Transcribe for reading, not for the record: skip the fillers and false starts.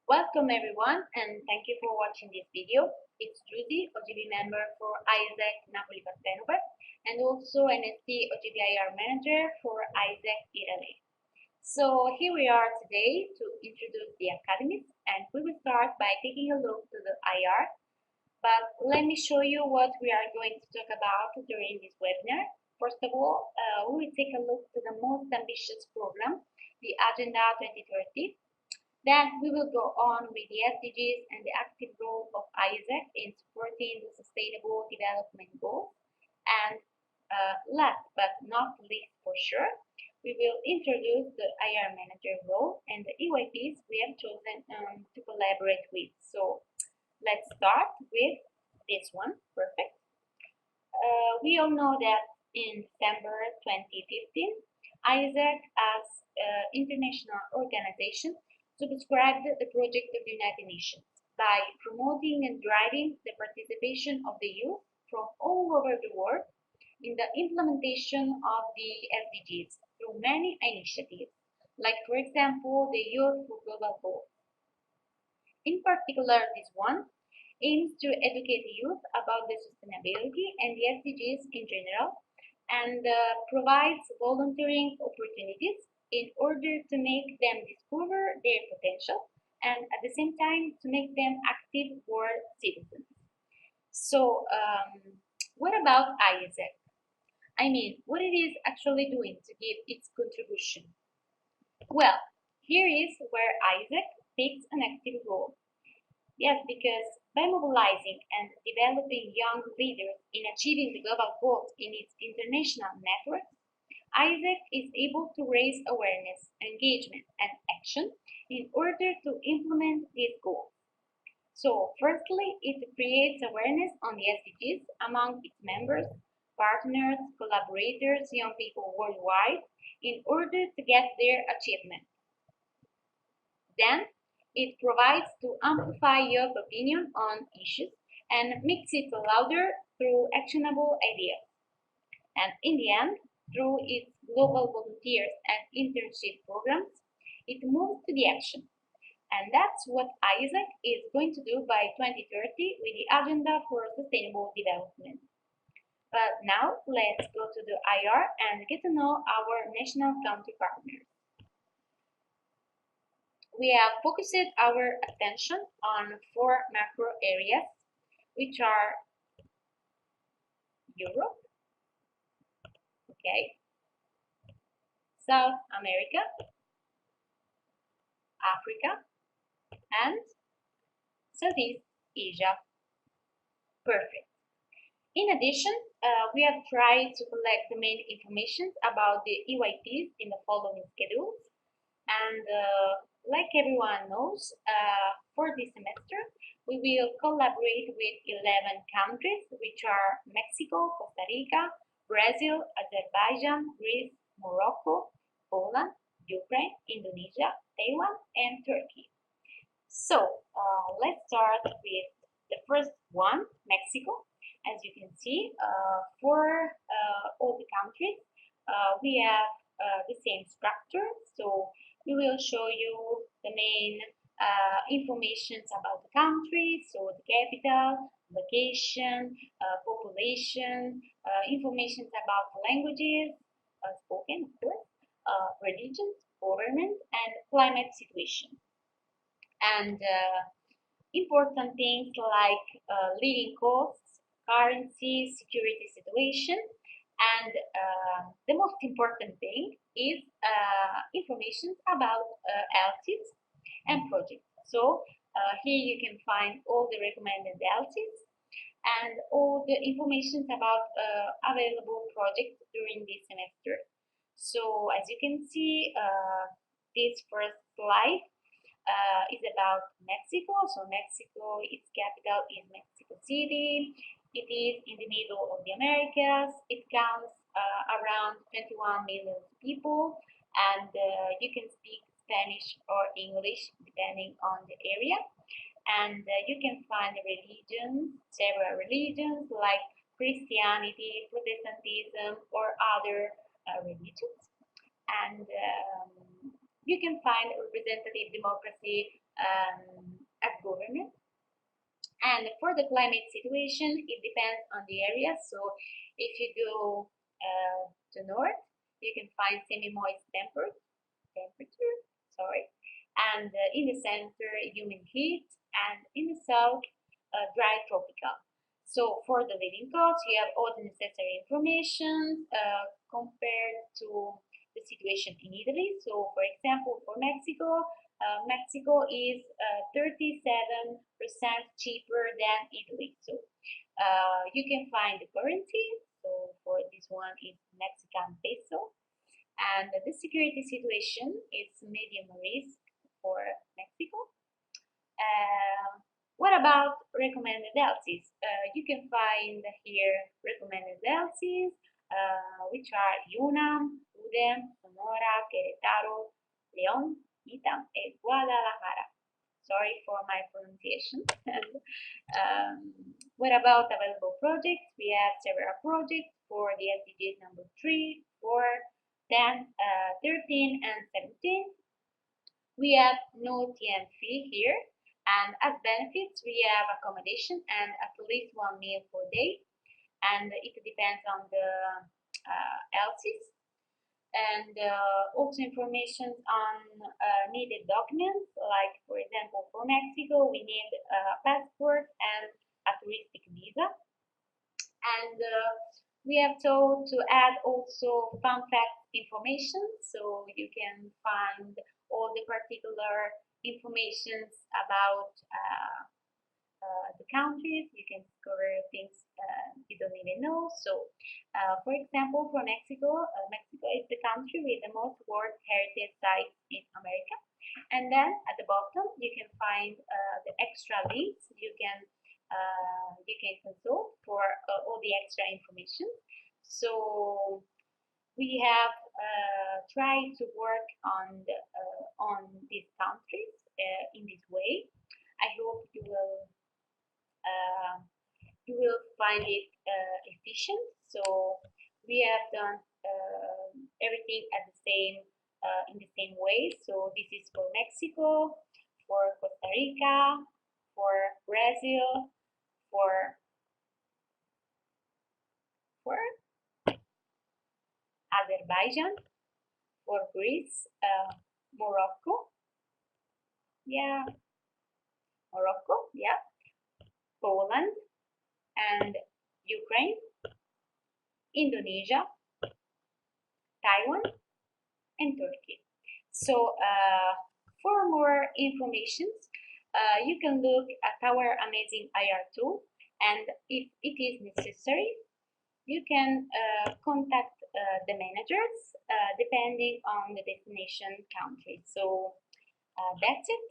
Welcome everyone and thank you for watching this video. It's Judy, OGB member for AIESEC Napoli Partenopel and also NST OGB manager for AIESEC Italy. So here we are today to introduce the academies, and we will start by taking a look to the IR. But let me show you what we are going to talk about during this webinar. First of all, we will take a look to the most ambitious program, the Agenda 2030. Then we will go on with the SDGs and the active role of AIESEC in supporting the Sustainable Development Goals. And last but not least for sure, we will introduce the IR manager role and the EYPs we have chosen to collaborate with. So let's start with this one. Perfect. We all know that in December 2015, AIESEC as international organization subscribed the project of the United Nations by promoting and driving the participation of the youth from all over the world in the implementation of the SDGs through many initiatives, like for example the Youth for Global Goals. In particular, this one aims to educate the youth about the sustainability and the SDGs in general, and provides volunteering opportunities in order to make them discover their potential and at the same time to make them active world citizens. So, what about AIESEC? I mean, what it is actually doing to give its contribution? Well, here is where AIESEC takes an active role. Yes, because by mobilizing and developing young leaders in achieving the global goals in its international network, AIESEC is able to raise awareness, engagement, and action in order to implement these goals. So, firstly, it creates awareness on the SDGs among its members, partners, collaborators, young people worldwide, in order to get their achievement. Then, it provides to amplify youth opinion on issues and makes it louder through actionable ideas. And in the end, through its global volunteers and internship programs, it moves to the action. And that's what AIESEC is going to do by 2030 with the Agenda for Sustainable Development. But now, let's go to the IR and get to know our national country partners. We have focused our attention on four macro areas, which are Europe, okay, South America, Africa, and Southeast Asia. Perfect. In addition, we have tried to collect the main information about the EYPs in the following schedules. And like everyone knows, for this semester, we will collaborate with 11 countries, which are Mexico, Costa Rica, Brazil, Azerbaijan, Greece, Morocco, Poland, Ukraine, Indonesia, Taiwan, and Turkey. So let's start with the first one, Mexico. As you can see, for all the countries, we have the same structure. So we will show you the main information about the country, so the capital, location, population, information about the languages spoken, of course, religions, government, and climate situation. And important things like living costs, currency, security situation, and the most important thing is information about LTIs and projects. So here you can find all the recommended LTIs and all the information about available projects during this semester. So as you can see, this first slide is about Mexico. So Mexico, its capital is Mexico City. It is in the middle of the Americas. It counts around 21 million people, and you can speak Spanish or English depending on the area. And you can find religions, several religions like Christianity, Protestantism, or other religions. And you can find representative democracy as government. And for the climate situation, it depends on the area. So if you go to north, you can find semi-moist temperature, sorry, and in the center, humid heat, and in the south, dry tropical. So for the living costs, you have all the necessary information compared to the situation in Italy. So for example, for Mexico, Mexico is 37% cheaper than Italy. So you can find the currency. So for this one is Mexican peso. And the security situation is medium risk for Mexico. What about recommended LCs? You can find here recommended LCs, which are UNAM, UDEM, Sonora, Querétaro, León, ITAM, and Guadalajara. Sorry for my pronunciation. What about available projects? We have several projects for the SDGs number 3, 4, 10, 13, and 17. We have no TM fee here, and as benefits we have accommodation and at least 1 meal per day, and it depends on the LCs, and also information on needed documents, like for example for Mexico we need a passport and a touristic visa, and we have told to add also fun fact information, so you can find all the particular informations about the countries. You can discover things you don't even know. So for example, for Mexico, Mexico is the country with the most World Heritage Sites in America, and then at the bottom you can find the extra links you can consult for all the extra information. So we have tried to work on these countries in this way. I hope uh, you will find it efficient. So we have done everything at the same in the same way. So this is for Mexico, for Costa Rica, for Brazil, for Azerbaijan, for Greece, Morocco, yeah, Morocco, yeah, Poland, and Ukraine, Indonesia, Taiwan, and Turkey. So for more information, you can look at our amazing IR tool, and if it is necessary, you can contact the managers depending on the destination country. So that's it.